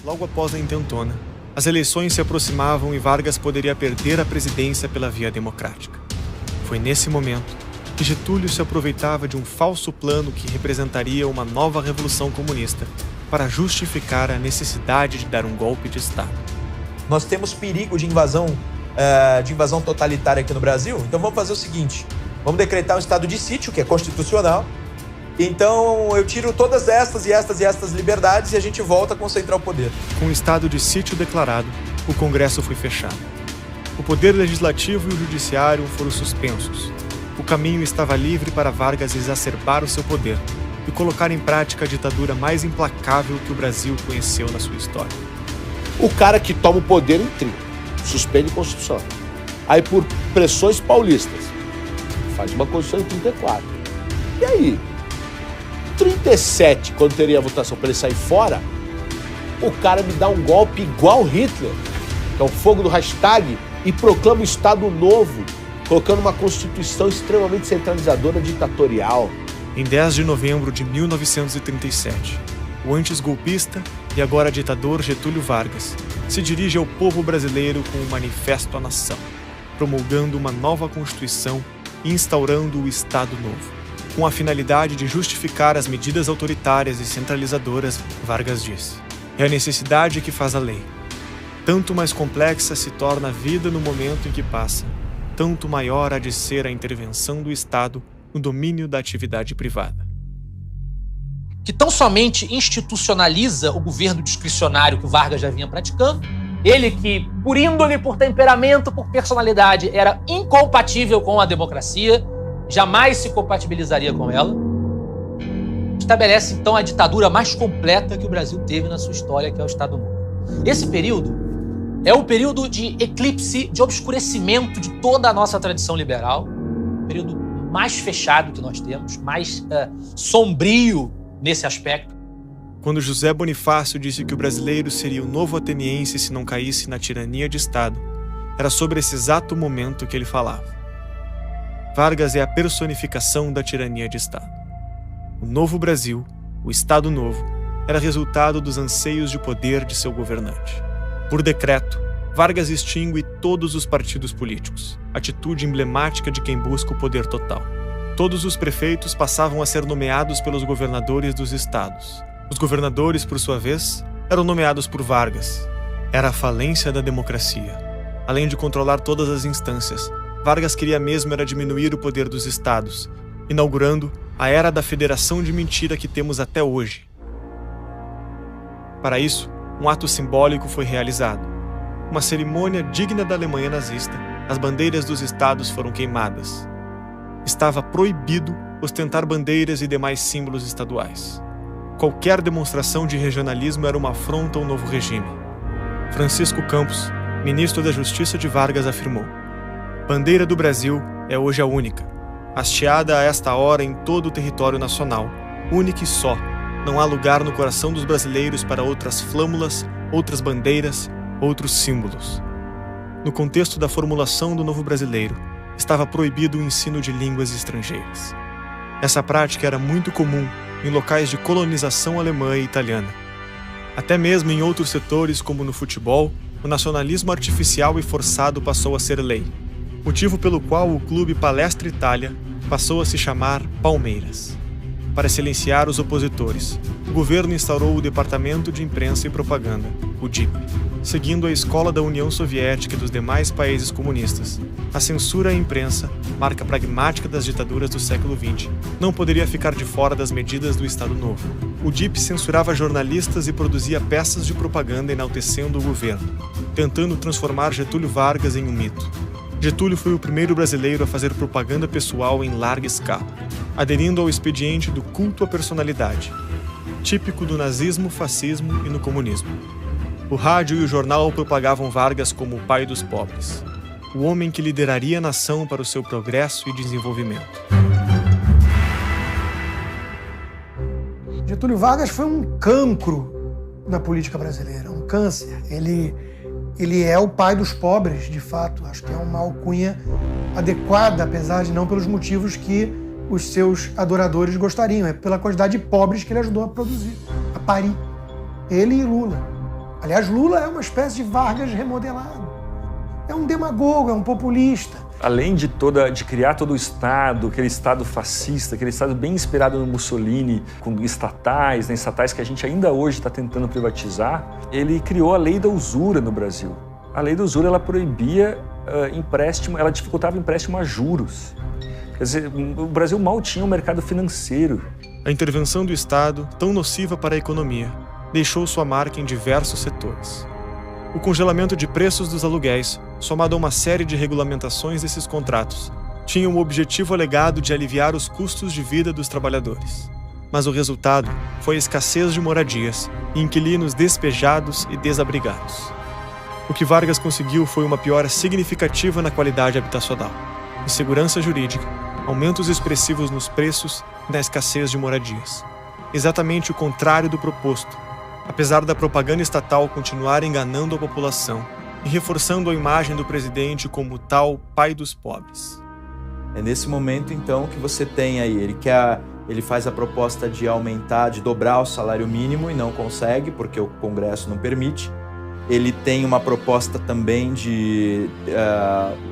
Logo após a intentona, as eleições se aproximavam e Vargas poderia perder a presidência pela via democrática. Foi nesse momento que Getúlio se aproveitava de um falso plano que representaria uma nova revolução comunista para justificar a necessidade de dar um golpe de Estado. Nós temos perigo de invasão totalitária aqui no Brasil, então vamos fazer o seguinte, vamos decretar um estado de sítio, que é constitucional, então eu tiro todas estas liberdades e a gente volta a concentrar o poder. Com o estado de sítio declarado, o Congresso foi fechado. O poder legislativo e o judiciário foram suspensos. O caminho estava livre para Vargas exacerbar o seu poder e colocar em prática a ditadura mais implacável que o Brasil conheceu na sua história. O cara que toma o poder em 30, suspende a Constituição. Aí, por pressões paulistas, faz uma Constituição em 34. E aí, 37, quando teria a votação para ele sair fora, o cara me dá um golpe igual Hitler, que é o fogo do hashtag, e proclama o Estado Novo, colocando uma Constituição extremamente centralizadora, ditatorial. Em 10 de novembro de 1937, o antes-golpista e agora ditador Getúlio Vargas se dirige ao povo brasileiro com um manifesto à nação, promulgando uma nova Constituição e instaurando o Estado Novo. Com a finalidade de justificar as medidas autoritárias e centralizadoras, Vargas disse: "É a necessidade que faz a lei. Tanto mais complexa se torna a vida no momento em que passa, tanto maior há de ser a intervenção do Estado no domínio da atividade privada." Que tão somente institucionaliza o governo discricionário que o Vargas já vinha praticando, ele que, por índole, por temperamento, por personalidade, era incompatível com a democracia, jamais se compatibilizaria com ela, estabelece então a ditadura mais completa que o Brasil teve na sua história, que é o Estado Novo. Esse período é o período de eclipse, de obscurecimento de toda a nossa tradição liberal, o período mais fechado que nós temos, mais sombrio nesse aspecto. Quando José Bonifácio disse que o brasileiro seria o novo ateniense se não caísse na tirania de Estado, era sobre esse exato momento que ele falava. Vargas é a personificação da tirania de Estado. O novo Brasil, o Estado Novo, era resultado dos anseios de poder de seu governante. Por decreto, Vargas extingue todos os partidos políticos, atitude emblemática de quem busca o poder total. Todos os prefeitos passavam a ser nomeados pelos governadores dos estados. Os governadores, por sua vez, eram nomeados por Vargas. Era a falência da democracia. Além de controlar todas as instâncias, Vargas queria mesmo era diminuir o poder dos estados, inaugurando a era da federação de mentira que temos até hoje. Para isso, um ato simbólico foi realizado. Uma cerimônia digna da Alemanha nazista, as bandeiras dos estados foram queimadas. Estava proibido ostentar bandeiras e demais símbolos estaduais. Qualquer demonstração de regionalismo era uma afronta ao novo regime. Francisco Campos, ministro da Justiça de Vargas, afirmou: "Bandeira do Brasil é hoje a única, hasteada a esta hora em todo o território nacional, única e só. Não há lugar no coração dos brasileiros para outras flâmulas, outras bandeiras, outros símbolos." No contexto da formulação do novo brasileiro, estava proibido o ensino de línguas estrangeiras. Essa prática era muito comum em locais de colonização alemã e italiana. Até mesmo em outros setores, como no futebol, o nacionalismo artificial e forçado passou a ser lei, motivo pelo qual o clube Palestra Itália passou a se chamar Palmeiras. Para silenciar os opositores, o governo instaurou o Departamento de Imprensa e Propaganda, o DIP. Seguindo a escola da União Soviética e dos demais países comunistas, a censura à imprensa, marca pragmática das ditaduras do século XX, não poderia ficar de fora das medidas do Estado Novo. O DIP censurava jornalistas e produzia peças de propaganda enaltecendo o governo, tentando transformar Getúlio Vargas em um mito. Getúlio foi o primeiro brasileiro a fazer propaganda pessoal em larga escala, aderindo ao expediente do culto à personalidade, típico do nazismo, fascismo e no comunismo. O rádio e o jornal propagavam Vargas como o pai dos pobres, o homem que lideraria a nação para o seu progresso e desenvolvimento. Getúlio Vargas foi um cancro na política brasileira, um câncer. Ele é o pai dos pobres, de fato. Acho que é uma alcunha adequada, apesar de não pelos motivos que os seus adoradores gostariam. É pela quantidade de pobres que ele ajudou a produzir, a parir. Ele e Lula. Aliás, Lula é uma espécie de Vargas remodelado. É um demagogo, é um populista. Além de criar todo o Estado, aquele Estado fascista, aquele Estado bem inspirado no Mussolini, com estatais, né, estatais que a gente ainda hoje está tentando privatizar, ele criou a lei da usura no Brasil. A lei da usura, ela proibia empréstimo, ela dificultava empréstimo a juros. Quer dizer, o Brasil mal tinha um mercado financeiro. A intervenção do Estado, tão nociva para a economia, deixou sua marca em diversos setores. O congelamento de preços dos aluguéis, somado a uma série de regulamentações desses contratos, tinha o objetivo alegado de aliviar os custos de vida dos trabalhadores. Mas o resultado foi a escassez de moradias e inquilinos despejados e desabrigados. O que Vargas conseguiu foi uma piora significativa na qualidade habitacional, insegurança jurídica, aumentos expressivos nos preços e na escassez de moradias. Exatamente o contrário do proposto, apesar da propaganda estatal continuar enganando a população e reforçando a imagem do presidente como tal pai dos pobres. É nesse momento, então, que você tem aí, ele faz a proposta de aumentar, de dobrar o salário mínimo e não consegue, porque o Congresso não permite. Ele tem uma proposta também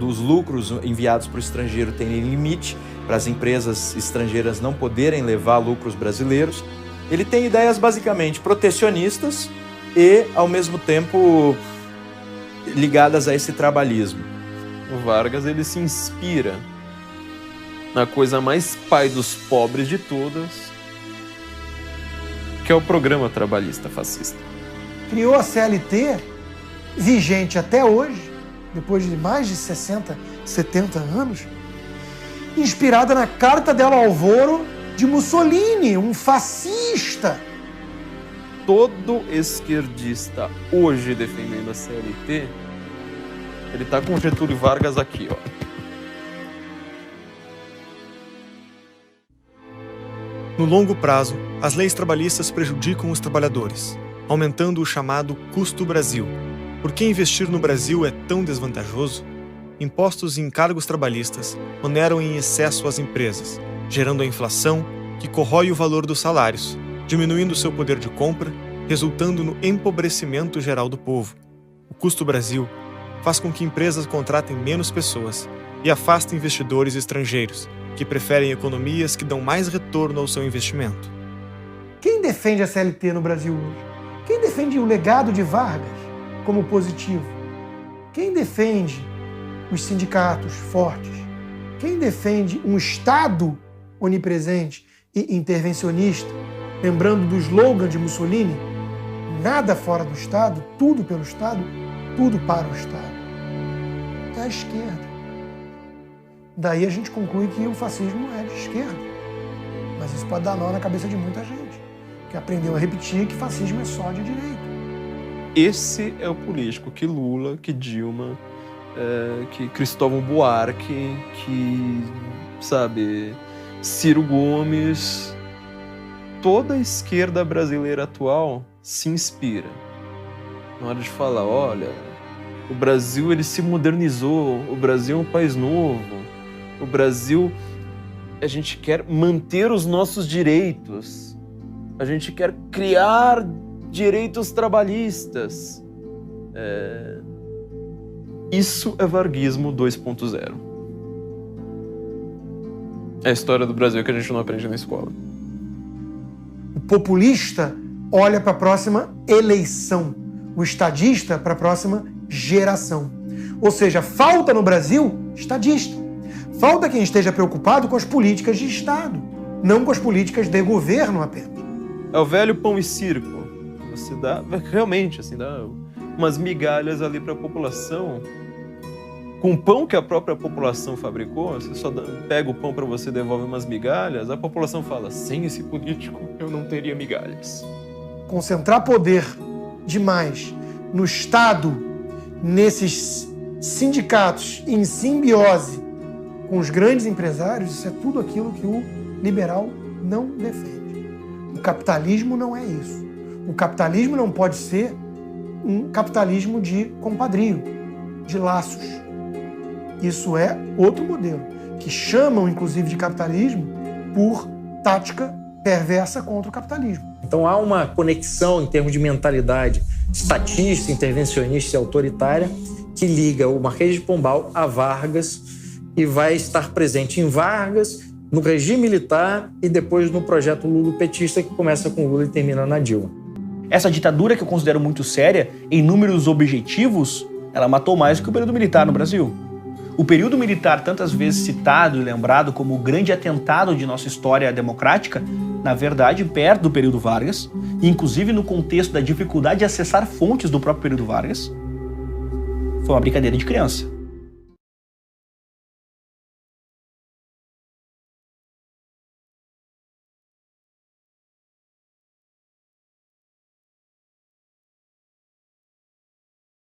dos lucros enviados para o estrangeiro terem limite, para as empresas estrangeiras não poderem levar lucros brasileiros. Ele tem ideias basicamente protecionistas e, ao mesmo tempo, ligadas a esse trabalhismo. O Vargas, ele se inspira na coisa mais pai dos pobres de todas, que é o programa trabalhista fascista. Criou a CLT, vigente até hoje, depois de mais de 60, 70 anos, inspirada na Carta del Alvoro de Mussolini, um fascista. Todo esquerdista hoje defendendo a CLT, ele tá com Getúlio Vargas aqui, ó. No longo prazo, as leis trabalhistas prejudicam os trabalhadores, aumentando o chamado custo Brasil. Por que investir no Brasil é tão desvantajoso? Impostos e encargos trabalhistas oneram em excesso as empresas, gerando a inflação que corrói o valor dos salários, diminuindo seu poder de compra, resultando no empobrecimento geral do povo. O custo Brasil faz com que empresas contratem menos pessoas e afasta investidores estrangeiros, que preferem economias que dão mais retorno ao seu investimento. Quem defende a CLT no Brasil hoje? Quem defende o legado de Vargas como positivo? Quem defende os sindicatos fortes? Quem defende um Estado onipresente e intervencionista? Lembrando do slogan de Mussolini, nada fora do Estado, tudo pelo Estado, tudo para o Estado. É a esquerda. Daí a gente conclui que o fascismo é de esquerda. Mas isso pode dar nó na cabeça de muita gente, que aprendeu a repetir que fascismo é só de direita. Esse é o político que Lula, que Dilma, que Cristóvão Buarque, que, sabe, Ciro Gomes, toda a esquerda brasileira atual se inspira. Na hora de falar, olha, o Brasil ele se modernizou, o Brasil é um país novo, o Brasil, a gente quer manter os nossos direitos, a gente quer criar direitos trabalhistas. Isso é varguismo 2.0. É a história do Brasil que a gente não aprende na escola. O populista olha para a próxima eleição, o estadista para a próxima geração. Ou seja, falta no Brasil estadista. Falta quem esteja preocupado com as políticas de Estado, não com as políticas de governo apenas. É o velho pão e circo. Você dá, realmente, assim, dá umas migalhas ali para a população. Com o pão que a própria população fabricou, você só pega o pão para você e devolve umas migalhas, a população fala, sem esse político eu não teria migalhas. Concentrar poder demais no Estado, nesses sindicatos em simbiose com os grandes empresários, isso é tudo aquilo que o liberal não defende. O capitalismo não é isso. O capitalismo não pode ser um capitalismo de compadrio, de laços. Isso é outro modelo, que chamam, inclusive, de capitalismo por tática perversa contra o capitalismo. Então há uma conexão em termos de mentalidade estatista, intervencionista e autoritária que liga o Marquês de Pombal a Vargas e vai estar presente em Vargas, no regime militar e depois no projeto lulopetista que começa com Lula e termina na Dilma. Essa ditadura, que eu considero muito séria, em números objetivos, ela matou mais do que o período militar no Brasil. O período militar, tantas vezes citado e lembrado como o grande atentado de nossa história democrática, na verdade, perto do período Vargas, e inclusive no contexto da dificuldade de acessar fontes do próprio período Vargas, foi uma brincadeira de criança.